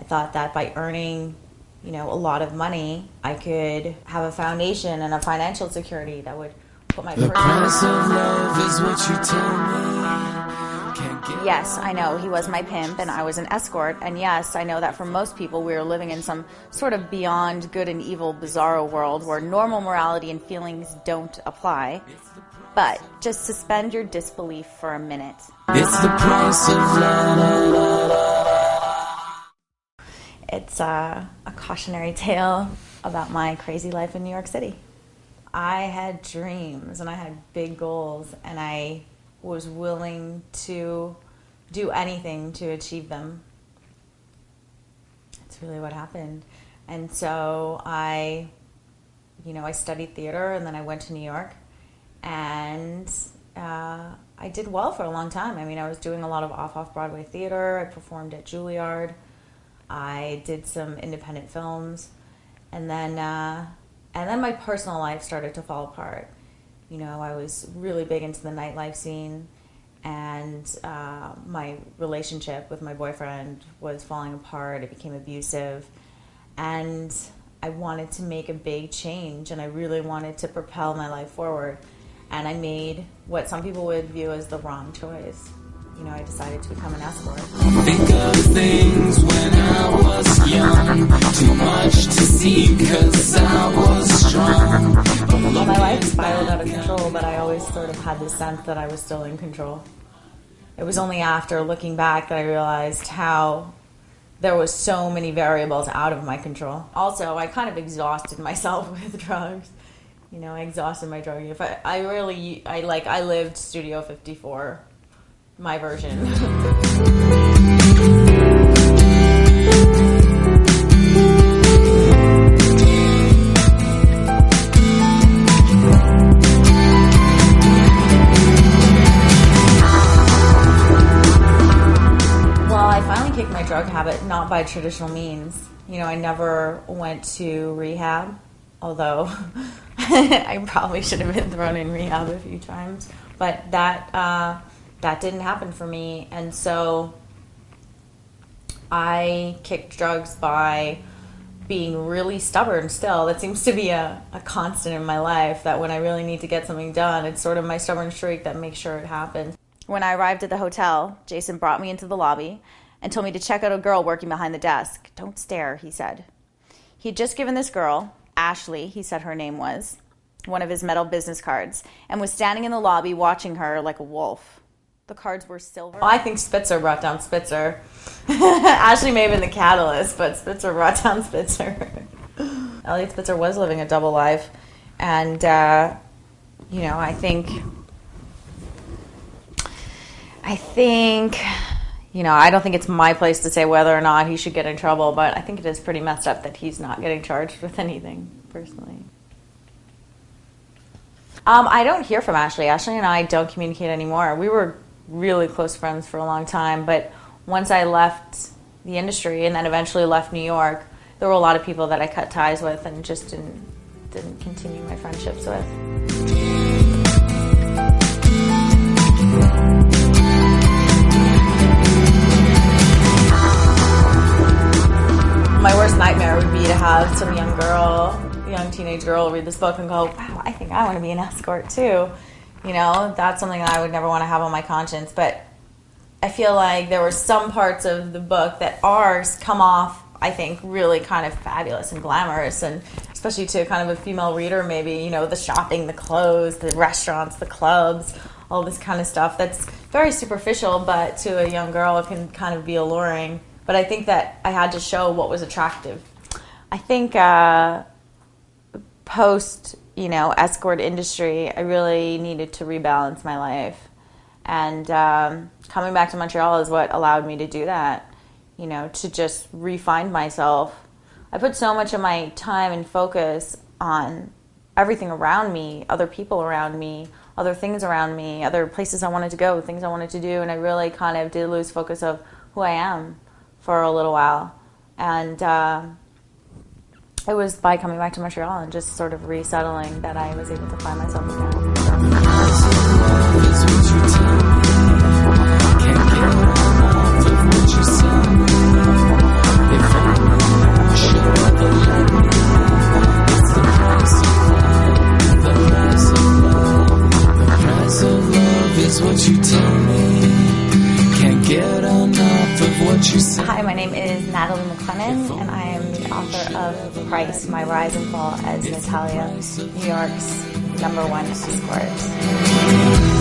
I thought that by earning, a lot of money, I could have a foundation and a financial security that would put my The price of love is what you tell me. Yes, I know he was my pimp and I was an escort, and yes, I know that for most people we are living in some sort of beyond good and evil bizarro world where normal morality and feelings don't apply. But just suspend your disbelief for a minute. It's the price of love. It's a cautionary tale about my crazy life in New York City. I had dreams and I had big goals, and I was willing to do anything to achieve them. That's really what happened. And so I studied theater, and then I went to New York, and I did well for a long time. I mean, I was doing a lot of off-Broadway theater. I performed at Juilliard. I did some independent films, and then my personal life started to fall apart. I was really big into the nightlife scene, and my relationship with my boyfriend was falling apart. It became abusive, and I wanted to make a big change, and I really wanted to propel my life forward, and I made what some people would view as the wrong choice. I decided to become an escort. Think of things when I was young, too much to see 'cause I was strong. Well, my life spiraled out of control, but I always sort of had this sense that I was still in control. It was only after looking back that I realized how there was so many variables out of my control. Also, I kind of exhausted myself with drugs. I exhausted my drug use. I lived Studio 54, my version. My drug habit, not by traditional means. I never went to rehab, although I probably should have been thrown in rehab a few times, but that didn't happen for me. And so I kicked drugs by being really stubborn still. That seems to be a constant in my life, that when I really need to get something done, it's sort of my stubborn streak that makes sure it happens. When I arrived at the hotel, Jason brought me into the lobby and told me to check out a girl working behind the desk. Don't stare, he said. He had just given this girl, Ashley, he said her name was, one of his metal business cards, and was standing in the lobby watching her like a wolf. The cards were silver. Well, I think Spitzer brought down Spitzer. Ashley may have been the catalyst, but Spitzer brought down Spitzer. Elliot Spitzer was living a double life, and, I think, I don't think it's my place to say whether or not he should get in trouble, but I think it is pretty messed up that he's not getting charged with anything, personally. I don't hear from Ashley. Ashley and I don't communicate anymore. We were really close friends for a long time, but once I left the industry and then eventually left New York, there were a lot of people that I cut ties with and just didn't continue my friendships with. My worst nightmare would be to have some young teenage girl read this book and go, wow, I think I want to be an escort too. That's something that I would never want to have on my conscience. But I feel like there were some parts of the book that come off, I think, really kind of fabulous and glamorous, and especially to kind of a female reader, maybe, the shopping, the clothes, the restaurants, the clubs, all this kind of stuff. That's very superficial, but to a young girl it can kind of be alluring. But I think that I had to show what was attractive. I think post, escort industry, I really needed to rebalance my life. And coming back to Montreal is what allowed me to do that, to just refine myself. I put so much of my time and focus on everything around me, other people around me, other things around me, other places I wanted to go, things I wanted to do, and I really kind of did lose focus of who I am for a little while. And it was by coming back to Montreal and just sort of resettling that I was able to find myself again. That's what you tell me. Can't get enough of what you say. Hi, my name is Natalie McLennan, and I am the author of Price, My Rise and Fall as Natalia, New York's #1 escort.